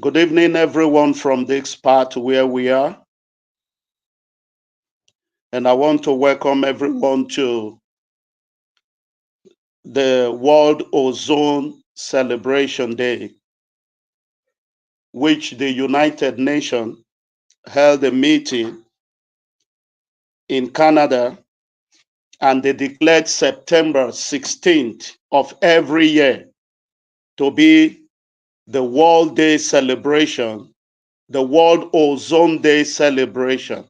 Good evening, everyone from this part where we are. And I want to welcome everyone to the World Ozone Celebration Day, which the United Nations held a meeting in Canada, and they declared September 16th of every year to be the World Day celebration, the World Ozone Day celebration.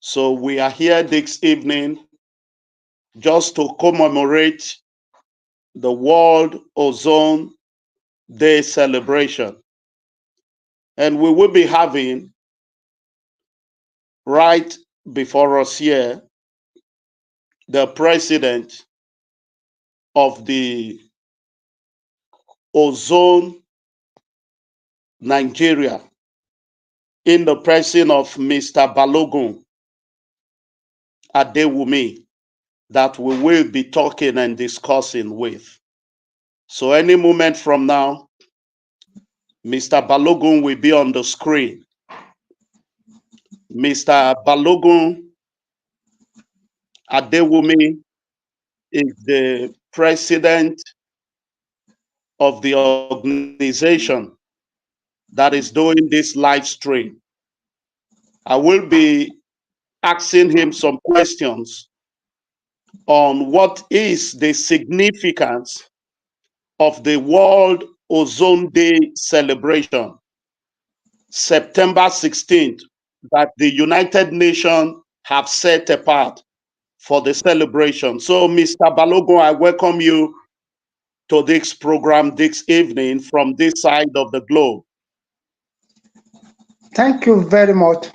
So we are here this evening just to commemorate the World Ozone Day celebration. And we will be having right before us here the president of the Ozone Nigeria in the person of Mr. Balogun Adewumi that we will be talking and discussing with. So any moment from now, Mr. Balogun will be on the screen. Mr. Balogun Adewumi is the president of the organization that is doing this live stream. I will be asking him some questions on what is the significance of the World Ozone Day celebration, September 16th, that the United Nations have set apart for the celebration. So, Mr. Balogun, I welcome you to this program this evening from this side of the globe. Thank you very much,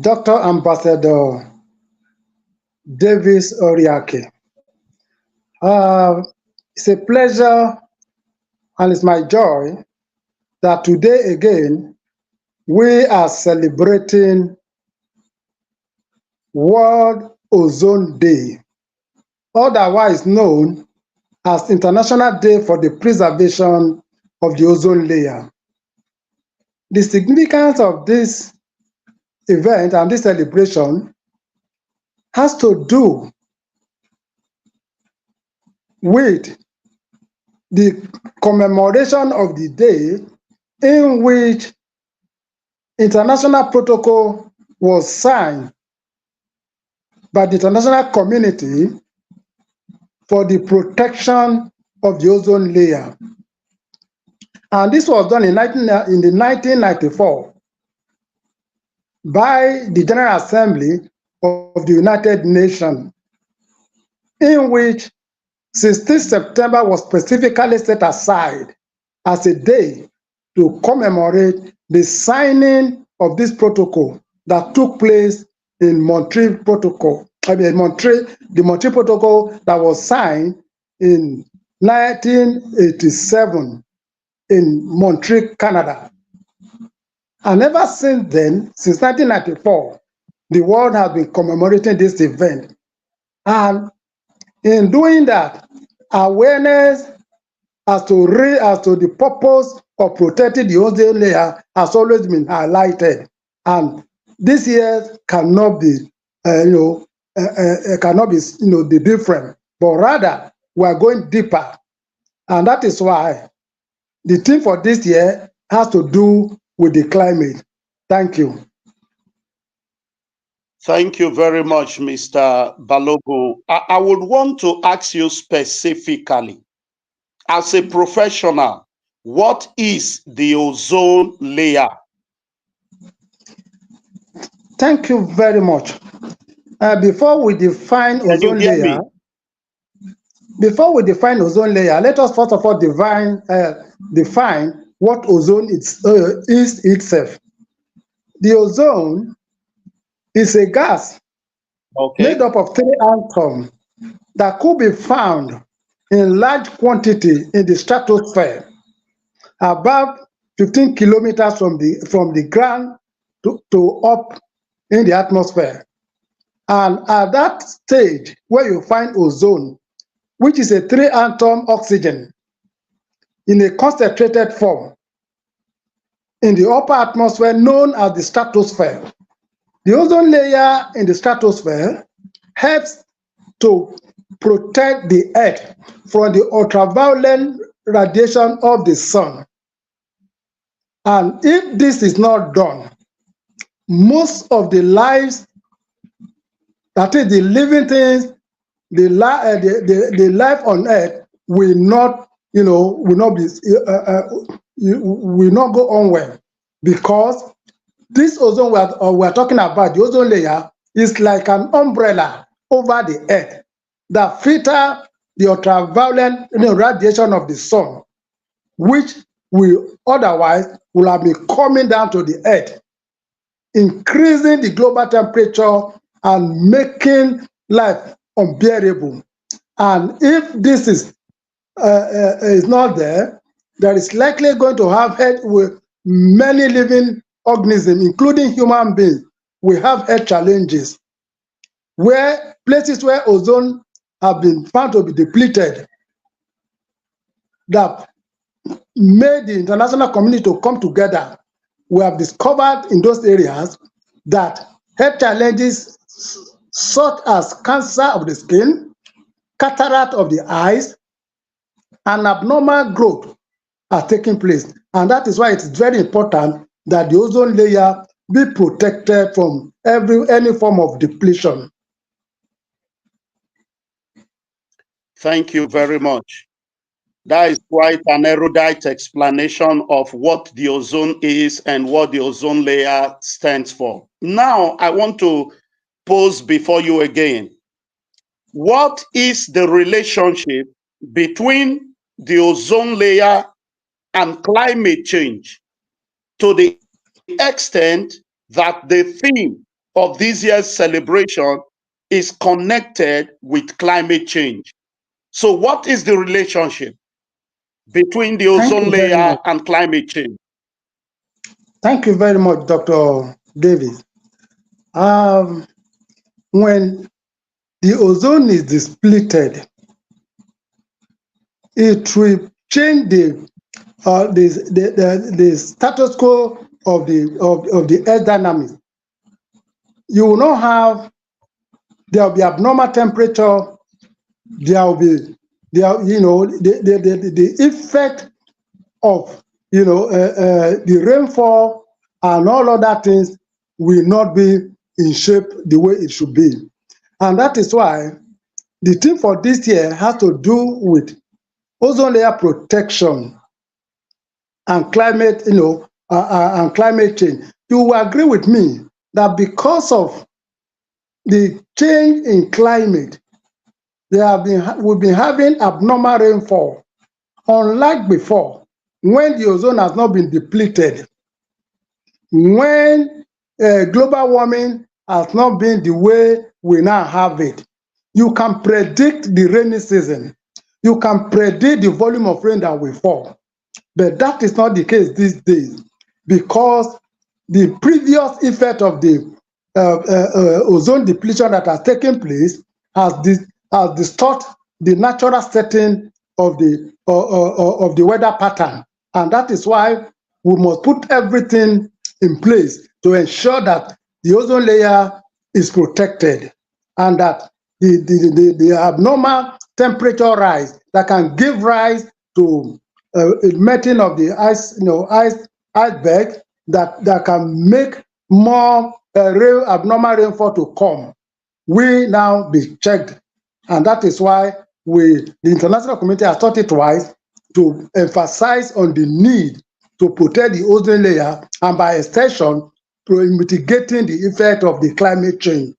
Dr. Ambassador Davis Oriake. It's a pleasure and it's my joy that today again we are celebrating World Ozone Day, otherwise known as International Day for the Preservation of the Ozone Layer. The significance of this event and this celebration has to do with the commemoration of the day in which international protocol was signed by the international community for the protection of the ozone layer. And this was done in 1994 by the General Assembly of the United Nations, in which 16 September was specifically set aside as a day to commemorate the signing of this protocol that took place in Montreal Protocol. The Montreal Protocol that was signed in 1987 in Montreal, Canada. And ever since then, since 1994, the world has been commemorating this event. And in doing that, awareness as to the purpose of protecting the ozone layer has always been highlighted. And this year cannot be, the different, but rather we are going deeper. And that is why the theme for this year has to do with the climate. Thank you. Thank you very much, Mr. Balogun. I would want to ask you specifically, as a professional, what is the ozone layer? Thank you very much. Before we define ozone layer, let us first of all define what ozone is itself. The ozone is a gas made up of 3 atoms that could be found in large quantity in the stratosphere, about 15 kilometers from the ground to up in the atmosphere. And at that stage where you find ozone, which is a 3 atom oxygen in a concentrated form, in the upper atmosphere known as the stratosphere. The ozone layer in the stratosphere helps to protect the earth from the ultraviolet radiation of the sun. And if this is not done, most of the lives, that is the living things, the life on earth will not, will not be, will not go on well, because this ozone we're talking about, the ozone layer, is like an umbrella over the earth that filter the ultraviolet radiation of the sun, which will otherwise will have been coming down to the earth, increasing the global temperature and making life unbearable. And if this is not there, there is likely going to have with many living organisms, including human beings, will have health challenges, where places where ozone have been found to be depleted, that made the international community to come together. We have discovered in those areas that health challenges such as cancer of the skin, cataract of the eyes, and abnormal growth are taking place. And that is why it's very important that the ozone layer be protected from any form of depletion. Thank you very much. That is quite an erudite explanation of what the ozone is and what the ozone layer stands for. Now, I want to pose before you again. What is the relationship between the ozone layer and climate change, to the extent that the theme of this year's celebration is connected with climate change? So, what is the relationship between the Thank ozone you very layer much. and climate change? Thank you very much, Dr. Davis. When the ozone is depleted, it will change the status quo of the earth dynamics. You will not have, there will be abnormal temperature, there will be the effect of the rainfall and all other things will not be in shape the way it should be. And that is why the theme for this year has to do with ozone layer protection and climate, and climate change. You will agree with me that because of the change in climate, we've been having abnormal rainfall, unlike before, when the ozone has not been depleted, when global warming has not been the way we now have it. You can predict the rainy season. You can predict the volume of rain that will fall. But that is not the case these days, because the previous effect of the ozone depletion that has taken place has distorted the natural setting of the weather pattern. And that is why we must put everything in place to ensure that the ozone layer is protected, and that the abnormal temperature rise that can give rise to melting of the iceberg, that can make more abnormal rainfall to come, will now be checked. And that is why the international community has thought it wise to emphasize on the need to protect the ozone layer, and by extension, to mitigating the effect of the climate change.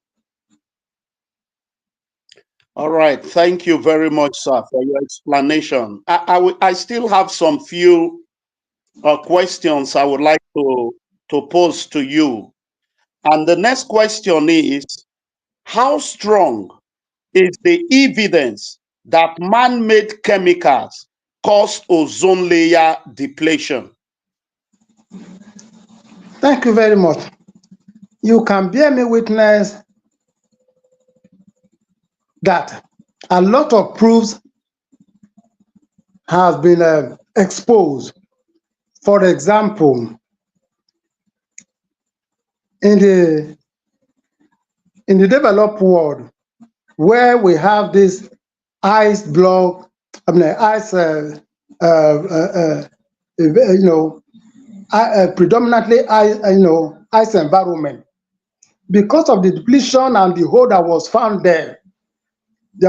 All right. Thank you very much, sir, for your explanation. I still have some few questions I would like to pose to you. And the next question is, how strong is the evidence that man-made chemicals cause ozone layer depletion? Thank you very much. You can bear me witness that a lot of proofs have been exposed. For example, in the developed world, where we have this ice block, I mean ice, you know, predominantly ice, ice environment. Because of the depletion and the hole that was found there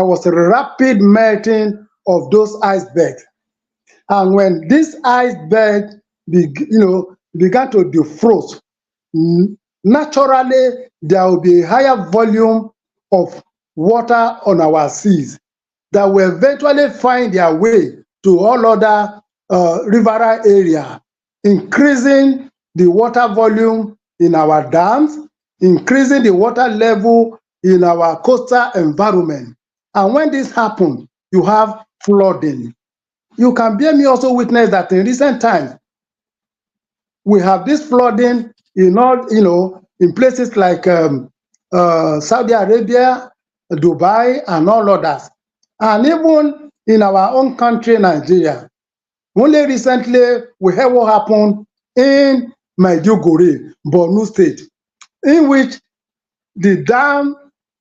was a rapid melting of those icebergs. And when this iceberg began to defrost, naturally there will be a higher volume of water on our seas that will eventually find their way to all other riverine area, increasing the water volume in our dams, increasing the water level in our coastal environment. And when this happens, you have flooding. You can bear me also witness that in recent times, we have this flooding in all, in places like Saudi Arabia, Dubai, and all others. And even in our own country, Nigeria. Only recently, we heard what happened in Maiduguri, Borno State, in which the dam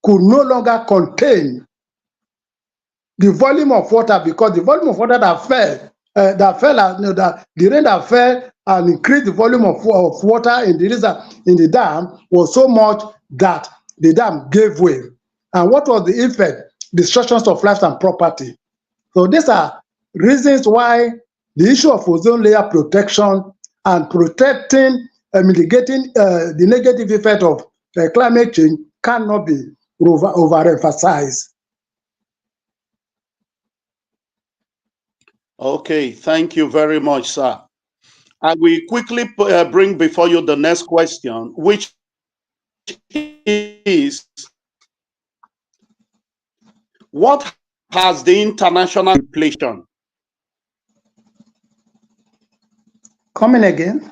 could no longer contain the volume of water, because the volume of water that fell, that the rain that fell and increased the volume of water in the dam was so much that the dam gave way. And what was the effect? Destructions of lives and property. So these are reasons why the issue of ozone layer protection and protecting and mitigating the negative effect of climate change cannot be overemphasized. Okay, thank you very much, sir. I will quickly bring before you the next question, which is, what has the international inflation? Coming again?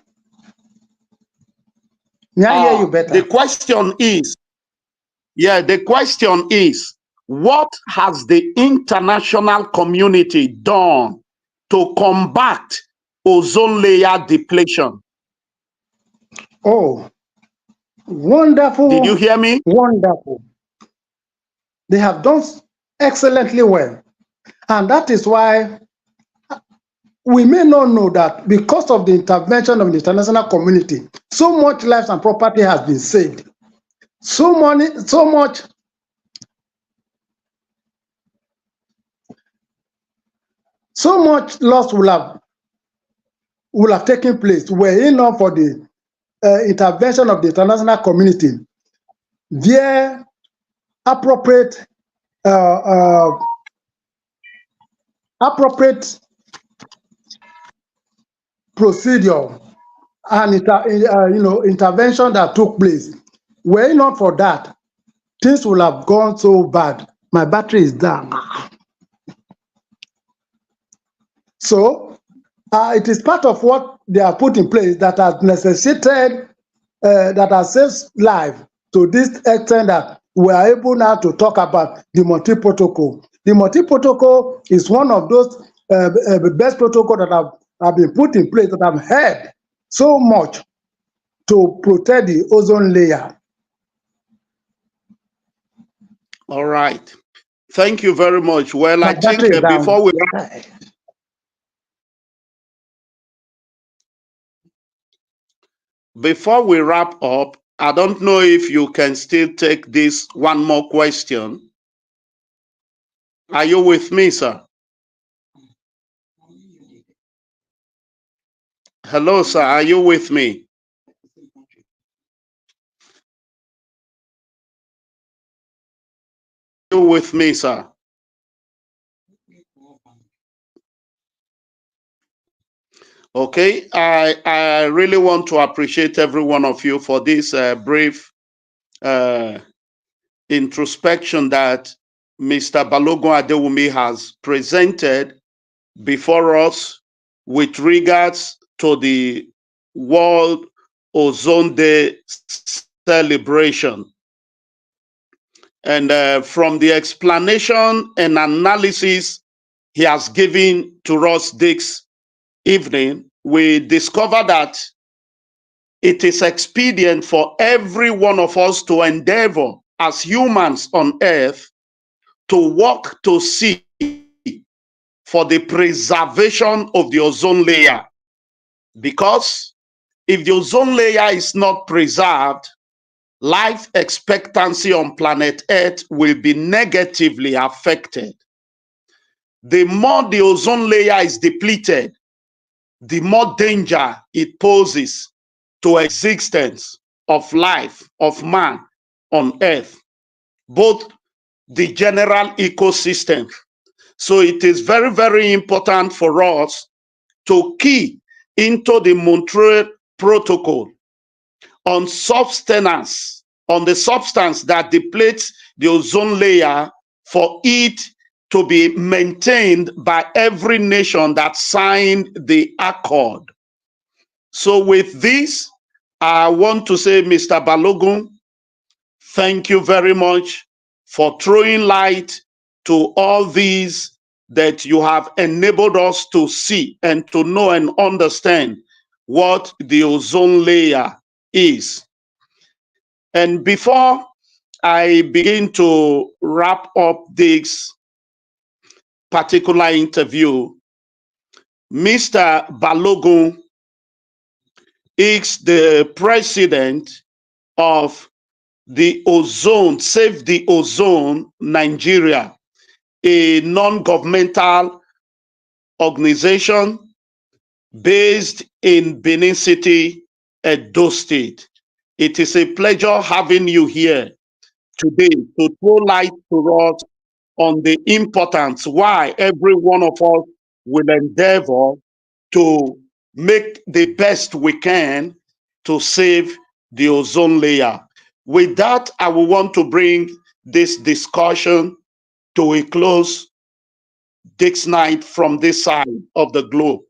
May I hear you better? The question is, what has the international community done to combat ozone layer depletion? Oh, wonderful. Did you hear me? Wonderful. They have done excellently well. And that is why we may not know that because of the intervention of the international community, so much lives and property has been saved. So much loss will have taken place were it not for the intervention of the international community. Their appropriate procedure and intervention that took place. Were it not for that, things will have gone so bad. My battery is down. So it is part of what they have put in place that has necessitated, that has saved life to this extent that we are able now to talk about the Monty Protocol. The Monty Protocol is one of those best protocols that have been put in place that have helped so much to protect the ozone layer. All right. Thank you very much. Well, I think before we wrap up, I don't know if you can still take this one more question. Are you with me, sir? Hello, sir. Are you with me? Are you with me, sir? Okay, I really want to appreciate every one of you for this brief introspection that Mr. Balogun Adewumi has presented before us with regards to the World Ozone Day celebration. And from the explanation and analysis he has given to us this evening, we discover that it is expedient for every one of us to endeavor as humans on earth to work to see for the preservation of the ozone layer. Because if the ozone layer is not preserved, life expectancy on planet Earth will be negatively affected. The more the ozone layer is depleted, the more danger it poses to existence of life of man on earth, both the general ecosystem. So it is very, very important for us to key into the Montreal Protocol on substance, on the substance that depletes the ozone layer, for it to be maintained by every nation that signed the accord. So with this, I want to say, Mr. Balogun, thank you very much for throwing light to all these that you have enabled us to see and to know and understand what the ozone layer is. And before I begin to wrap up this particular interview, Mr. Balogun is the president of the Ozone, Save the Ozone Nigeria, a non-governmental organization based in Benin City, Edo State. It is a pleasure having you here today to throw light to us on the importance why every one of us will endeavor to make the best we can to save the ozone layer. With that, I will want to bring this discussion to a close this night from this side of the globe.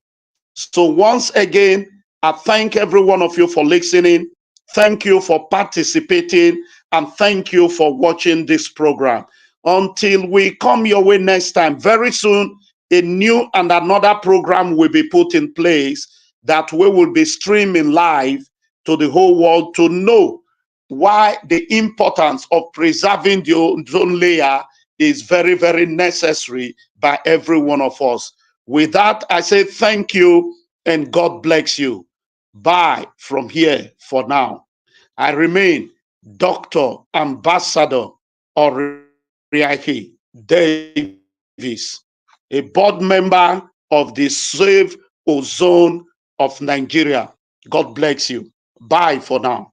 So once again, I thank every one of you for listening. Thank you for participating, and thank you for watching this program. Until we come your way next time, very soon, a new and another program will be put in place that we will be streaming live to the whole world to know why the importance of preserving the ozone layer is very, very necessary by every one of us. With that, I say thank you and God bless you. Bye from here for now. I remain Dr. Ambassador Oriahi Davis, a board member of the Save Ozone of Nigeria. God bless you. Bye for now.